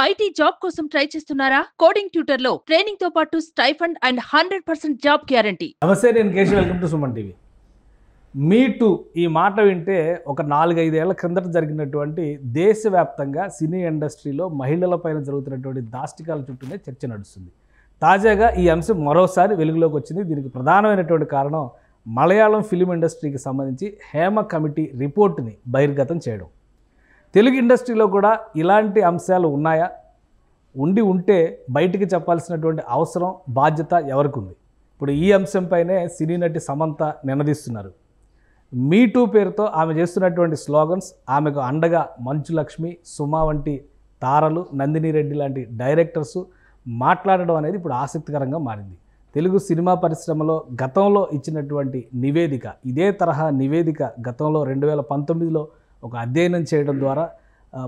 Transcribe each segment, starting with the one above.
IT job కోసం try చేస్తున్నారా? Coding ట్యూటర్లో training తో పాటు స్టైఫండ్ అండ్ 100% జాబ్ గ్యారంటీ. నమస్తే, నేను Keshav. Welcome to Suman TV. Me two ఈ మాట వింటే ఒక 4-5 ఏళ్ల క్రిందట జరిగినటువంటి దేశవ్యాప్తంగా సినీ ఇండస్ట్రీలో మహిళలపైన జరుగుతున్నటువంటి దాష్టికాల చుట్టూనే చర్చ నడుస్తుంది. తాజాగా ఈ అంశం మరోసారి వెలుగులోకి వచ్చింది. దీనికి ప్రధానమైనటువంటి కారణం మలయాళం ఫిలిం ఇండస్ట్రీకి సంబంధించి హేమ కమిటీ రిపోర్టుని బహిర్గతం చేయడం. తెలుగు ఇండస్ట్రీలో కూడా ఇలాంటి అంశాలు ఉన్నాయా? ఉంటే బయటికి చెప్పాల్సినటువంటి అవసరం, బాధ్యత ఎవరికి ఉంది? ఇప్పుడు ఈ అంశంపైనే సినీ నటి సమంత నినదీస్తున్నారు. మీ టూ పేరుతో ఆమె చేస్తున్నటువంటి స్లోగన్స్, ఆమెకు అండగా మంచు లక్ష్మి, సుమా వంటి తారలు, నందిని రెడ్డి లాంటి డైరెక్టర్సు మాట్లాడడం అనేది ఇప్పుడు ఆసక్తికరంగా మారింది. తెలుగు సినిమా పరిశ్రమలో గతంలో ఇచ్చినటువంటి నివేదిక, ఇదే తరహా నివేదిక గతంలో 2019లో ఒక అధ్యయనం చేయడం ద్వారా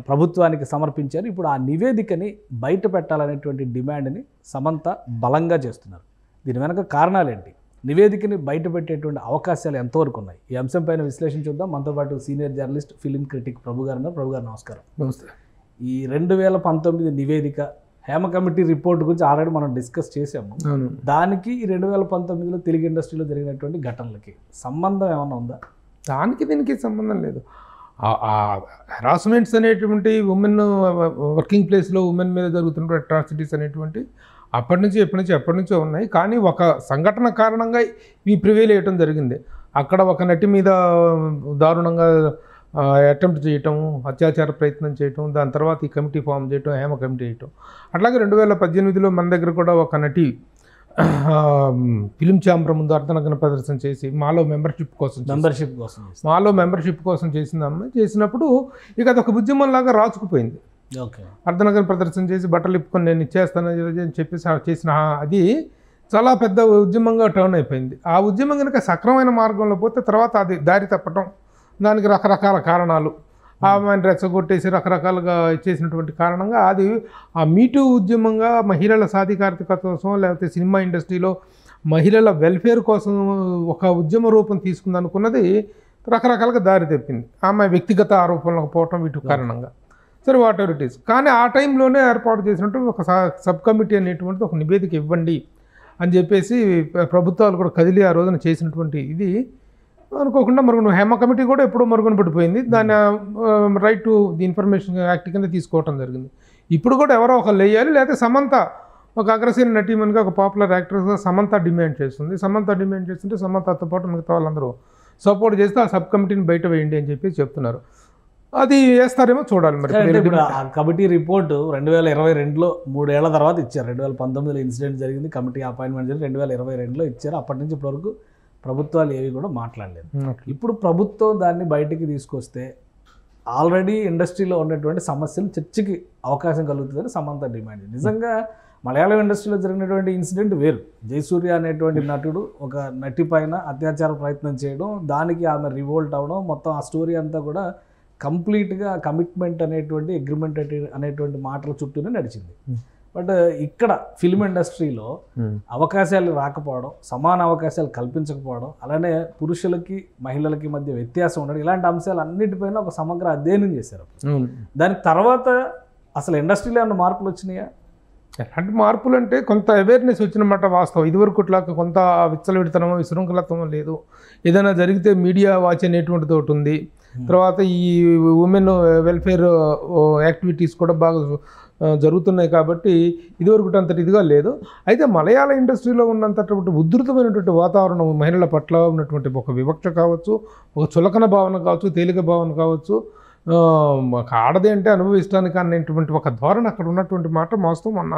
ప్రభుత్వానికి సమర్పించారు. ఇప్పుడు ఆ నివేదికని బయట పెట్టాలనేటువంటి డిమాండ్ని సమంత బలంగా చేస్తున్నారు. దీని వెనక కారణాలేంటి? నివేదికని బయట పెట్టేటువంటి అవకాశాలు ఎంతవరకు ఉన్నాయి? ఈ అంశంపైన విశ్లేషణ చూద్దాం. మనతో పాటు సీనియర్ జర్నలిస్ట్, ఫిలిం క్రిటిక్ ప్రభు గారు ఉన్నారు. ప్రభు గారు నమస్కారం. నమస్తే. ఈ 2019 నివేదిక, హేమ కమిటీ రిపోర్ట్ గురించి ఆల్రెడీ మనం డిస్కస్ చేసాము. దానికి ఈ 2019లో తెలుగు ఇండస్ట్రీలో జరిగినటువంటి ఘటనలకి సంబంధం ఏమైనా ఉందా? దానికి దీనికి సంబంధం లేదు. హెరాస్మెంట్స్ అనేటువంటి ఉమెన్ వర్కింగ్ ప్లేస్లో ఉమెన్ మీద జరుగుతున్న అట్రాసిటీస్ అనేటువంటి ఎప్పటి నుంచో ఉన్నాయి. కానీ ఒక సంఘటన కారణంగా ఇవి ప్రివేల్ చేయటం జరిగింది. అక్కడ ఒక నటి మీద దారుణంగా అటెంప్ట్ చేయటం, అత్యాచార ప్రయత్నం చేయటం, దాని తర్వాత ఈ కమిటీ ఫామ్ చేయటం, హేమ కమిటీ చేయటం. అట్లాగే 2018లో మన దగ్గర కూడా ఒక నటి ఫిలిం ఛాంబర్ ముందు అర్ధనగ్న ప్రదర్శన చేసి మాలో మెంబర్షిప్ కోసం చేసిందమ్మ. చేసినప్పుడు ఇక అదొక ఉద్యమంలాగా రాచుకుపోయింది. అర్ధనగ్న ప్రదర్శన చేసి బట్టలు ఇప్పుకొని నేను ఇచ్చేస్తాను అని చెప్పేసి చేసిన అది చాలా పెద్ద ఉద్యమంగా టర్న్ అయిపోయింది. ఆ ఉద్యమం కనుక సక్రమైన మార్గంలో పోతే తర్వాత అది దారి తప్పటం, దానికి రకరకాల కారణాలు, ఆమెను రెచ్చగొట్టేసి రకరకాలుగా చేసినటువంటి కారణంగా అది ఆ మీటూ ఉద్యమంగా మహిళల సాధికారత కోసం, లేకపోతే సినిమా ఇండస్ట్రీలో మహిళల వెల్ఫేర్ కోసం ఒక ఉద్యమ రూపం తీసుకుందనుకున్నది రకరకాలుగా దారి తెప్పింది. ఆమె వ్యక్తిగత ఆరోపణలకు పోవటం వీటి కారణంగా. సరే, వాట్ ఎవర్ ఇట్ ఈస్. కానీ ఆ టైంలోనే ఏర్పాటు చేసినట్టు ఒక సబ్ కమిటీ అనేటువంటిది ఒక నివేదిక ఇవ్వండి అని చెప్పేసి ప్రభుత్వాలు కూడా కదిలి ఆ రోజున చేసినటువంటి ఇది అనుకోకుండా మరుగున హేమ కమిటీ కూడా ఎప్పుడో మరుగున పడిపోయింది. దాన్ని right to the information act కింద తీసుకోవటం జరిగింది. ఇప్పుడు కూడా ఎవరో ఒకళ్ళు వేయాలి, లేకపోతే సమంత ఒక అగ్రసీన నటీమన్గా, ఒక పాపులర్ యాక్ట్రెస్గా సమంత డిమాండ్ చేస్తుంది. సమంత డిమాండ్ చేస్తుంటే సమంతతో పాటు మిగతా వాళ్ళందరూ సపోర్ట్ చేస్తే ఆ సబ్ కమిటీని బయట వేయండి అని చెప్పి చెప్తున్నారు. అది వేస్తారేమో చూడాలి. మరి ఇప్పుడు ఆ కమిటీ రిపోర్టు 2022లో 3 ఏళ్ల తర్వాత ఇచ్చారు. 2019లో ఇన్సిడెంట్ జరిగింది, కమిటీ అపాయింట్మెంట్ జరిగింది, 2022లో ఇచ్చారు. అప్పటి నుంచి ఇప్పటివరకు ప్రభుత్వాలు ఏవి కూడా మాట్లాడలేదు. ఇప్పుడు ప్రభుత్వం దాన్ని బయటికి తీసుకొస్తే ఆల్రెడీ ఇండస్ట్రీలో ఉన్నటువంటి సమస్యలు చర్చకి అవకాశం కలుగుతుందని సమంత డిమాండ్. నిజంగా మలయాళం ఇండస్ట్రీలో జరిగినటువంటి ఇన్సిడెంట్ వేరు. జయసూర్య అనేటువంటి నటుడు ఒక నటి పైన అత్యాచార ప్రయత్నం చేయడం, దానికి ఆమె రివోల్ట్ అవ్వడం, మొత్తం ఆ స్టోరీ అంతా కూడా కంప్లీట్గా కమిట్మెంట్ అనేటువంటి, అగ్రిమెంట్ అనేటువంటి మాటల చుట్టూనే నడిచింది. బట్ ఇక్కడ ఫిల్మ్ ఇండస్ట్రీలో అవకాశాలు రాకపోవడం, సమాన అవకాశాలు కల్పించకపోవడం, అలానే పురుషులకి మహిళలకి మధ్య వ్యత్యాసం ఉండడం, ఇలాంటి అంశాలు అన్నిటిపైన ఒక సమగ్ర అధ్యయనం చేశారు. దానికి తర్వాత అసలు ఇండస్ట్రీలో ఏమైనా మార్పులు వచ్చినాయా? ఎలాంటి మార్పులు అంటే కొంత అవేర్నెస్ వచ్చినమాట వాస్తవం. ఇదివరకు ఇట్లాగా కొంత విచ్చలవిడితనమో విశృంఖలత్వం లేదు. ఏదైనా జరిగితే మీడియా వాచ్ అనేటువంటిది ఒకటి ఉంది. తర్వాత ఈ ఉమెన్ వెల్ఫేర్ యాక్టివిటీస్ కూడా బాగా జరుగుతున్నాయి. కాబట్టి ఇదివరకు అంతటి ఇదిగా లేదు. అయితే మలయాళ ఇండస్ట్రీలో ఉన్నంతటువంటి ఉధృతమైనటువంటి వాతావరణం మహిళల పట్ల ఉన్నటువంటి ఒక వివక్ష కావచ్చు, ఒక చులకన భావన కావచ్చు, తేలిక భావన కావచ్చు, ఆడదే అంటే అనుభవిస్తానికి అనేటువంటి ఒక ధోరణి అక్కడ ఉన్నటువంటి మాట మోస్తం మొన్న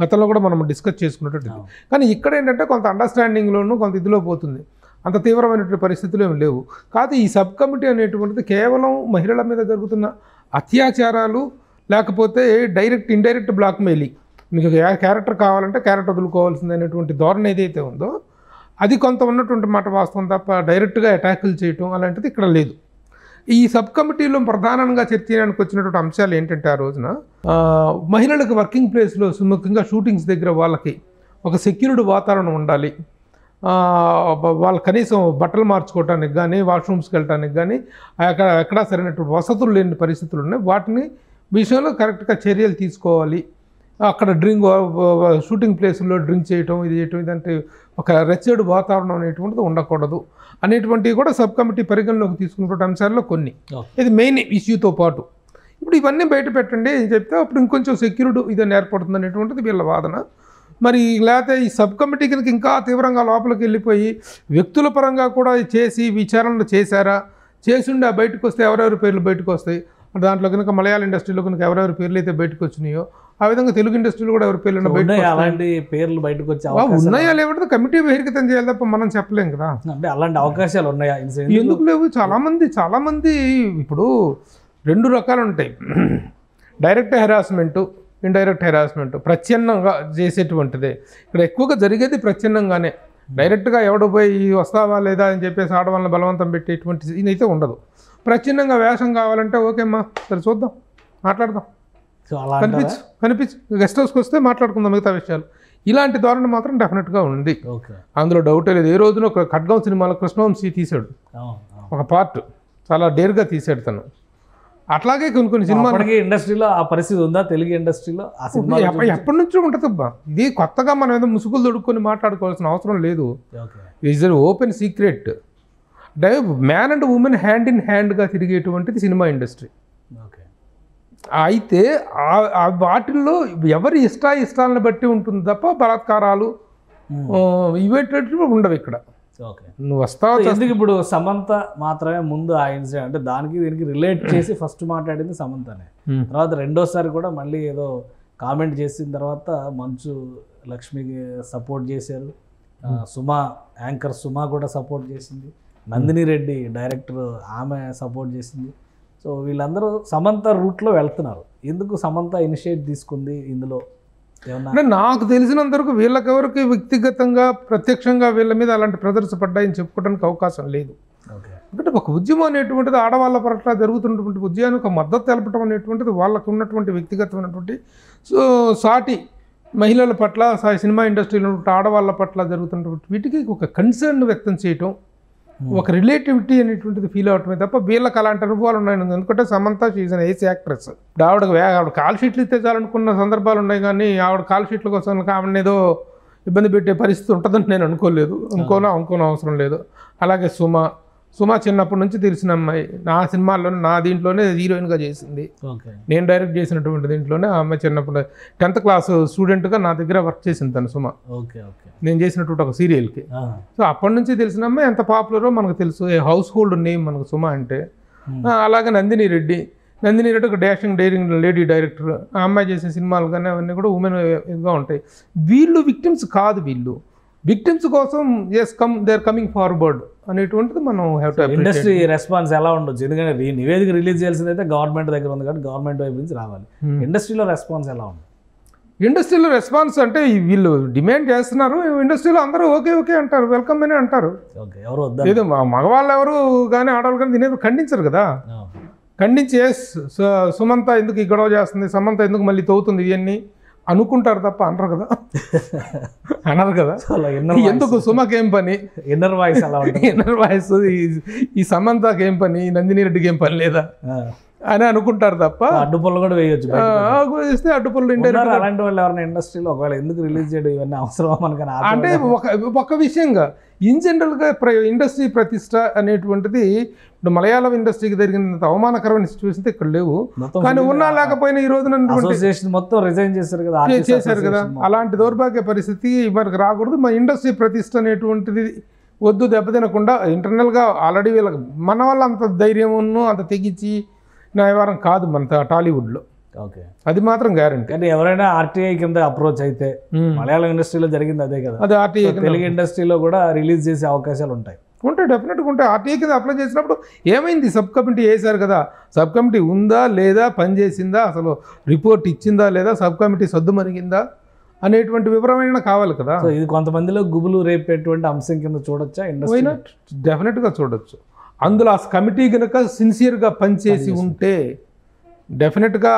గతంలో కూడా మనం డిస్కస్ చేసుకున్నట్టు. కానీ ఇక్కడ ఏంటంటే కొంత అండర్స్టాండింగ్లోనూ కొంత ఇదిలో పోతుంది. అంత తీవ్రమైనటువంటి పరిస్థితులు ఏమి లేవు. కాదు, ఈ సబ్ కమిటీ అనేటువంటిది కేవలం మహిళల మీద జరుగుతున్న అత్యాచారాలు, లేకపోతే డైరెక్ట్ ఇండైరెక్ట్ బ్లాక్మెయిలింగ్, మీకు క్యారెక్టర్ కావాలంటే క్యారెక్టర్ వదులుకోవాల్సింది అనేటువంటి ధోరణి ఏదైతే ఉందో అది కొంత ఉన్నటువంటి మాట వాస్తవం తప్ప డైరెక్ట్గా అటాకులు చేయటం అలాంటిది ఇక్కడ లేదు. ఈ సబ్ కమిటీలో ప్రధానంగా చర్చడానికి వచ్చినటువంటి అంశాలు ఏంటంటే ఆ రోజున మహిళలకు వర్కింగ్ ప్లేస్లో ముఖ్యంగా షూటింగ్స్ దగ్గర వాళ్ళకి ఒక సెక్యూర్డ్ వాతావరణం ఉండాలి. వాళ్ళు కనీసం బట్టలు మార్చుకోవడానికి కానీ, వాష్రూమ్స్కి వెళ్ళడానికి కానీ ఎక్కడా సరైనటువంటి వసతులు లేని పరిస్థితులు ఉన్నాయి. వాటిని విషయంలో కరెక్ట్గా చర్యలు తీసుకోవాలి. అక్కడ షూటింగ్ ప్లేసుల్లో డ్రింక్ చేయటం, ఇది చేయటం, ఇదంటే ఒక రెచ్చేడు వాతావరణం అనేటువంటిది ఉండకూడదు అనేటువంటివి కూడా సబ్ కమిటీ పరిగణలోకి తీసుకున్నటువంటి అంశాల్లో కొన్ని. ఇది మెయిన్ ఇష్యూతో పాటు ఇప్పుడు ఇవన్నీ బయట పెట్టండి అని చెప్తే అప్పుడు ఇంకొంచెం సెక్యూరిటీ ఇదని ఏర్పడుతుంది అనేటువంటిది వీళ్ళ వాదన. మరి లేకపోతే ఈ సబ్ కమిటీ కనుక ఇంకా తీవ్రంగా లోపలికి వెళ్ళిపోయి వ్యక్తుల పరంగా కూడా చేసి విచారణలు చేశారా, చేసుండి ఆ బయటకు వస్తే ఎవరెవరి పేర్లు బయటకు వస్తాయి, దాంట్లో కనుక మలయాళ ఇండస్ట్రీలో కనుక ఎవరెవరి పేర్లు అయితే బయటకు వచ్చినాయో ఆ విధంగా తెలుగు ఇండస్ట్రీలో కూడా ఎవరి పేర్లు అలాంటి పేర్లు బయటకు వచ్చే ఉన్నాయా లేకపోతే కమిటీ బహిర్గతం చేయాలి తప్ప మనం చెప్పలేం కదా. అంటే అలాంటి అవకాశాలు ఉన్నాయా? ఎందుకు లేవు? చాలామంది ఇప్పుడు 2 రకాలు ఉంటాయి. డైరెక్ట్ హెరాస్మెంటు, ఇండైరెక్ట్ హెరాస్మెంట్, ప్రచ్ఛన్నంగా చేసేటువంటిదే. ఇక్కడ ఎక్కువగా జరిగేది ప్రచ్ఛన్నంగానే. డైరెక్ట్గా ఎవడు పోయి వస్తావా లేదా అని చెప్పేసి ఆడవాళ్ళని బలవంతం పెట్టేటువంటి ఇదైతే ఉండదు. ప్రచ్ఛన్నంగా వేషం కావాలంటే ఓకే అమ్మా సరే చూద్దాం, మాట్లాడదాం, కనిపించు గెస్ట్ హౌస్కి వస్తే మాట్లాడుకుందాం మిగతా విషయాలు. ఇలాంటి ధోరణి మాత్రం డెఫినెట్గా ఉంది, అందులో డౌటే లేదు. ఏ రోజున ఒక ఖడ్గం సినిమాలో కృష్ణవంశీ తీశాడు ఒక పార్ట్, చాలా డేర్గా తీశాడు తను. అట్లాగే కొన్ని సినిమాలు ఇండస్ట్రీలో ఆ పరిస్థితి ఉందా? తెలుగు ఇండస్ట్రీలో ఎప్పటి నుంచో ఉంటుంది అబ్బా. ఇది కొత్తగా మనం ఏదో ముసుగులు దొడుక్కొని మాట్లాడుకోవాల్సిన అవసరం లేదు. It's open secret. Man and woman hand in హ్యాండ్గా తిరిగేటువంటిది సినిమా ఇండస్ట్రీ. అయితే వాటిల్లో ఎవరి ఇష్టాలను బట్టి ఉంటుంది తప్ప బలాత్కారాలు ఇవేటట్టు ఉండవు ఇక్కడ. నువ్వు వస్తావు ఎందుకు? ఇప్పుడు సమంత మాత్రమే ముందు ఆ ఇన్సిడెంట్ అంటే దీనికి రిలేట్ చేసి ఫస్ట్ మాట్లాడింది సమంతనే. తర్వాత రెండోసారి కూడా మళ్ళీ ఏదో కామెంట్ చేసిన తర్వాత మంచు లక్ష్మికి సపోర్ట్ చేశారు, యాంకర్ సుమా కూడా సపోర్ట్ చేసింది, నందిని రెడ్డి డైరెక్టర్ ఆమె సపోర్ట్ చేసింది. సో వీళ్ళందరూ సమంత రూట్లో వెళ్తున్నారు. ఎందుకు సమంత ఇనిషియేట్ తీసుకుంది ఇందులో? అంటే నాకు తెలిసినంతవరకు వీళ్ళకెవరికి వ్యక్తిగతంగా ప్రత్యక్షంగా వీళ్ళ మీద అలాంటి ప్రెజర్స్ పడ్డాయని చెప్పుకోవడానికి అవకాశం లేదు. ఎందుకంటే ఒక ఉద్యమం అనేటువంటిది ఆడవాళ్ళ పట్ల జరుగుతున్నటువంటి ఉద్యమానికి ఒక మద్దతు తెలపడం అనేటువంటిది వాళ్ళకు ఉన్నటువంటి వ్యక్తిగతమైనటువంటి సాటి మహిళల పట్ల సినిమా ఇండస్ట్రీలో ఆడవాళ్ళ పట్ల జరుగుతున్నటువంటి వీటికి ఒక కన్సర్న్ వ్యక్తం చేయటం, ఒక రిలేటివిటీ అనేటువంటిది ఫీల్ అవటమే తప్ప వీళ్ళకి అలాంటి అనుభవాలు ఉన్నాయి. ఎందుకంటే Samantha she's an ace actress. ఆవిడ కాల్ షీట్లు ఇస్తే చాలనుకున్న సందర్భాలు ఉన్నాయి, కానీ ఆవిడ కాల్ షీట్ల కోసం ఆవిడని ఏదో ఇబ్బంది పెట్టే పరిస్థితి ఉంటుందని నేను అనుకోలేదు, అనుకోని అవసరం లేదు. అలాగే సుమ చిన్నప్పటి నుంచి తెలిసిన అమ్మాయి. నా సినిమాల్లోనే నా దీంట్లోనే హీరోయిన్గా చేసింది. నేను డైరెక్ట్ చేసినటువంటి దీంట్లోనే ఆ అమ్మాయి చిన్నప్పుడు 10th క్లాస్ స్టూడెంట్గా నా దగ్గర వర్క్ చేసింది తను సుమ. నేను చేసినటువంటి ఒక సీరియల్కి. సో అప్పటి నుంచి తెలిసిన అమ్మాయి ఎంత పాపులరో మనకు తెలుసు. హౌస్ హోల్డ్ నేమ్ మనకు సుమ అంటే. అలాగే నందిని రెడ్డి ఒక డాషింగ్ డైరింగ్ లేడీ డైరెక్టర్. ఆ అమ్మాయి చేసే సినిమాలు కానీ అవన్నీ కూడా ఉమెన్గా ఉంటాయి. వీళ్ళు విక్టిమ్స్ కాదు, వీళ్ళు విక్టిమ్స్ కోసం దే ఆర్ కమింగ్ ఫార్వర్డ్ అనేటువంటిది మనం have to appreciate. Industry response ఎలా ఉండొచ్చు? ఎందుకంటే నివేదిక రిలీజ్ చేయాల్సింది అయితే గవర్నమెంట్ దగ్గర ఉంది కాబట్టి గవర్నమెంట్ వైపు నుంచి రావాలి. ఇండస్ట్రీలో రెస్పాన్స్ ఎలా ఉంది? ఇండస్ట్రీలో రెస్పాన్స్ అంటే వీళ్ళు డిమాండ్ చేస్తున్నారు, ఇండస్ట్రీలో అందరూ ఓకే అంటారు, వెల్కమ్ అని అంటారు. లేదు మగవాళ్ళు ఎవరు కానీ ఆడవాళ్ళు కానీ దీని ఖండించరు కదా. ఖండించి సుమంత ఎందుకు ఈ గొడవ చేస్తుంది, సమంత ఎందుకు మళ్ళీ తవ్వుతుంది ఇవన్నీ అనుకుంటారు తప్ప అనరు కదా. అనరు కదా. ఎందుకు సుమకేం పని, ఇన్నర్ వాయిస్ ఈ సమంతకి ఏం పని, నందిని రెడ్డికి ఏం పని లేదా అని అనుకుంటారు తప్ప అడ్డుపళ్ళు కూడా వేయొచ్చు. వేస్తే అడ్డుపళ్ళు అలాంటి వాళ్ళు ఎవరైనా ఇండస్ట్రీలో ఒకవేళ ఎందుకు రిలీజ్ చేయడం ఇవన్నీ అవసరం మనకని అంటే ఒక విషయంగా ఇన్ జనరల్గా ఇండస్ట్రీ ప్రతిష్ట అనేటువంటిది ఇప్పుడు మలయాళం ఇండస్ట్రీకి జరిగినంత అవమానకరమైన సిచ్యువేషన్ ఇక్కడ లేవు. కానీ ఉన్నా లేకపోయినా ఈ రోజున మొత్తం రిజైన్ చేశారు కదా. అలాంటి దౌర్భాగ్య పరిస్థితి మనకు రాకూడదు. మన ఇండస్ట్రీ ప్రతిష్ట అనేటువంటిది వద్దు, దెబ్బతినకుండా ఇంటర్నల్గా ఆల్రెడీ వీళ్ళకి మన వల్ల అంత ధైర్యమును అంత తెగించి న్యాయవారం కాదు మన టాలీవుడ్లో. అది మాత్రం గ్యారంటీ. కానీ ఎవరైనా ఆర్టీఐ కింద అప్రోచ్ అయితే మలయాళం ఇండస్ట్రీలో జరిగింది అదే కదా. అది ఆర్టీఐ తెలుగు ఇండస్ట్రీలో కూడా రిలీజ్ చేసే అవకాశాలు ఉంటాయి. డెఫినెట్గా ఉంటాయి. ఆర్టీఐ కింద అప్లై చేసినప్పుడు ఏమైంది, సబ్ కమిటీ వేశారు కదా, సబ్ కమిటీ ఉందా లేదా, పనిచేసిందా, అసలు రిపోర్ట్ ఇచ్చిందా లేదా, సబ్ కమిటీ సద్దు మరిగిందా అనేటువంటి వివరమైన కావాలి కదా. ఇది కొంతమందిలో గుబులు రేపేటువంటి అంశం కింద చూడొచ్చా ఇండస్ట్రీ? డెఫినెట్గా చూడొచ్చు. అందులో ఆ కమిటీ కనుక సిన్సియర్గా పనిచేసి ఉంటే, డెఫినెట్గా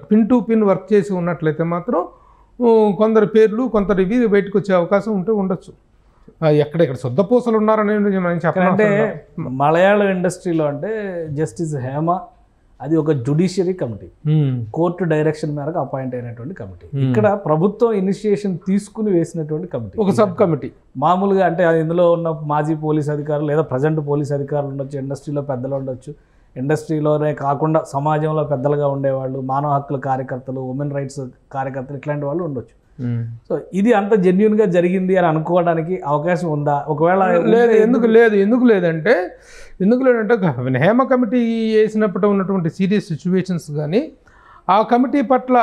పిన్ టు పిన్ వర్క్ చేసి ఉన్నట్లయితే మాత్రం కొందరు పేర్లు కొందరు ఇవి బయటకు వచ్చే అవకాశం ఉండొచ్చు. ఎక్కడెక్కడ శుద్ధపూసలు ఉన్నారని నేను చెప్పాలంటే మలయాళం ఇండస్ట్రీలో అంటే జస్టిస్ హేమ అది ఒక జ్యుడిషియరీ కమిటీ, కోర్టు డైరెక్షన్ మేరకు అపాయింట్ అయినటువంటి కమిటీ. ఇక్కడ ప్రభుత్వం ఇనిషియేషన్ తీసుకుని వేసినటువంటి కమిటీ, ఒక సబ్ కమిటీ. మామూలుగా అంటే ఇందులో ఉన్న మాజీ పోలీస్ అధికారులు లేదా ప్రజెంట్ పోలీస్ అధికారులు ఉండొచ్చు, ఇండస్ట్రీలో పెద్దలు ఉండొచ్చు, ఇండస్ట్రీలోనే కాకుండా సమాజంలో పెద్దలుగా ఉండేవాళ్ళు, మానవ హక్కుల కార్యకర్తలు, ఉమెన్ రైట్స్ కార్యకర్తలు, ఇట్లాంటి వాళ్ళు ఉండొచ్చు. సో ఇది అంత జెన్యున్గా జరిగింది అని అనుకోవడానికి అవకాశం ఉందా? ఒకవేళ లేదు, ఎందుకు లేదంటే హేమ కమిటీ వేసినప్పుడు ఉన్నటువంటి సీరియస్ సిచ్యువేషన్స్ కానీ, ఆ కమిటీ పట్ల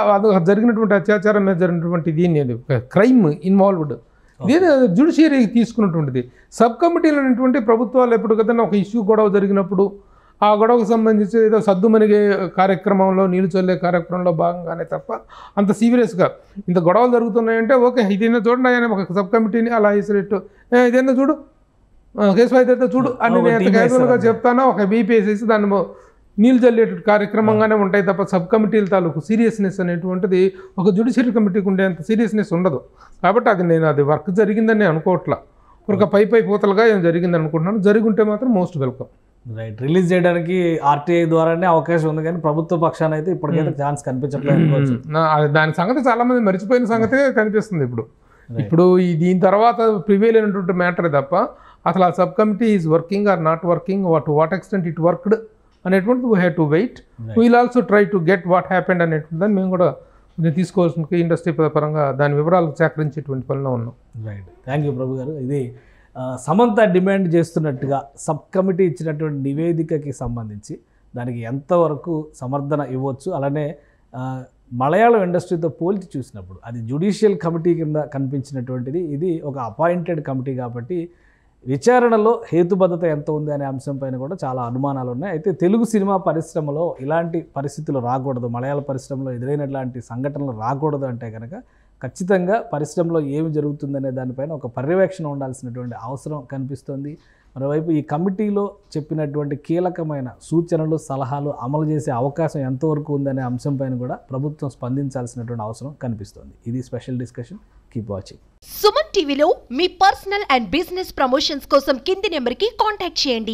జరిగినటువంటి అత్యాచారం మీద జరిగినటువంటి దీన్ని క్రైమ్ ఇన్వాల్వ్డ్ దీన్ని జ్యుడిషియరీ తీసుకున్నటువంటిది. సబ్ కమిటీలు అనేటువంటి ప్రభుత్వాలు ఎప్పటికైనా ఒక ఇష్యూ గొడవ జరిగినప్పుడు ఆ గొడవకు సంబంధించి ఏదో సద్దుమణిగే కార్యక్రమంలో, నీళ్ళు చల్లే కార్యక్రమంలో భాగంగానే తప్ప అంత సీరియస్గా ఇంత గొడవలు జరుగుతున్నాయంటే ఓకే ఇదేనా చూడండి ఆయన ఒక సబ్ కమిటీని అలా వేసినట్టు ఇదేనా చూడు కేసు అయితే చూడు అని నేను ఎంత క్యాజువల్గా చెప్తానో ఒక బీపీ వేసేసి దాన్ని నీళ్ళు చల్లేట కార్యక్రమంగానే ఉంటాయి తప్ప సబ్ కమిటీల తాలూకు సీరియస్నెస్ అనేటువంటిది ఒక జ్యుడిషియరీ కమిటీకి ఉండేంత సీరియస్నెస్ ఉండదు. కాబట్టి నేను వర్క్ జరిగిందని అనుకోవట్లా, ఒక పై పూతలుగా ఏం జరిగిందని అనుకుంటున్నాను. జరిగి ఉంటే మాత్రం మోస్ట్ వెల్కమ్. రైట్, రిలీజ్ చేయడానికి ఆర్టీఐ ద్వారానే అవకాశం ఉంది, కానీ ప్రభుత్వ పక్షాన అయితే ఇప్పటికైతే ఛాన్స్ కనిపించట్లేదు. దాని సంగతి చాలా మంది మర్చిపోయిన సంగతే కనిపిస్తుంది ఇప్పుడు దీని తర్వాత ప్రివేల్ అయినటువంటి మ్యాటర్ తప్ప అసలు ఆ sub committee is working or not working, what extent it worked అనేటువంటిది we have to wait. We'll also try to get what happened అనేటువంటి దాన్ని మేము కూడా తీసుకోవాల్సిన ఇండస్ట్రీ పరంగా దాని వివరాలు సేకరించేటువంటి పనిలో ఉన్నాం. రైట్, థ్యాంక్ యూ ప్రభు గారు. ఇది సమంత డిమాండ్ చేస్తున్నట్టుగా సబ్ కమిటీ ఇచ్చినటువంటి నివేదికకి సంబంధించి దానికి ఎంతవరకు సమర్థన ఇవ్వచ్చు, అలానే మలయాళం ఇండస్ట్రీతో పోల్చి చూసినప్పుడు అది జ్యుడిషియల్ కమిటీ కింద కనిపించినటువంటిది, ఇది ఒక అపాయింటెడ్ కమిటీ కాబట్టి విచారణలో హేతుబద్ధత ఎంత ఉంది అనే అంశం పైన కూడా చాలా అనుమానాలు ఉన్నాయి. అయితే తెలుగు సినిమా పరిశ్రమలో ఇలాంటి పరిస్థితులు రాకూడదు, మలయాళ పరిశ్రమలో ఎదురైనట్లాంటి సంఘటనలు రాకూడదు అంటే కనుక ఖచ్చితంగా పరిశ్రమలో ఏమి జరుగుతుందనే దానిపైన ఒక పర్యవేక్షణ ఉండాల్సినటువంటి అవసరం కనిపిస్తోంది. మరోవైపు ఈ కమిటీలో చెప్పినటువంటి కీలకమైన సూచనలు, సలహాలు అమలు చేసే అవకాశం ఎంతవరకు ఉందనే అంశం పైన కూడా ప్రభుత్వం స్పందించాల్సినటువంటి అవసరం కనిపిస్తోంది. ఇది special discussion. Keep watching. Suman టీవీలో మీ పర్సనల్ అండ్ బిజినెస్ ప్రమోషన్స్ కోసం కింది నెంబర్కి కాంటాక్ట్ చేయండి.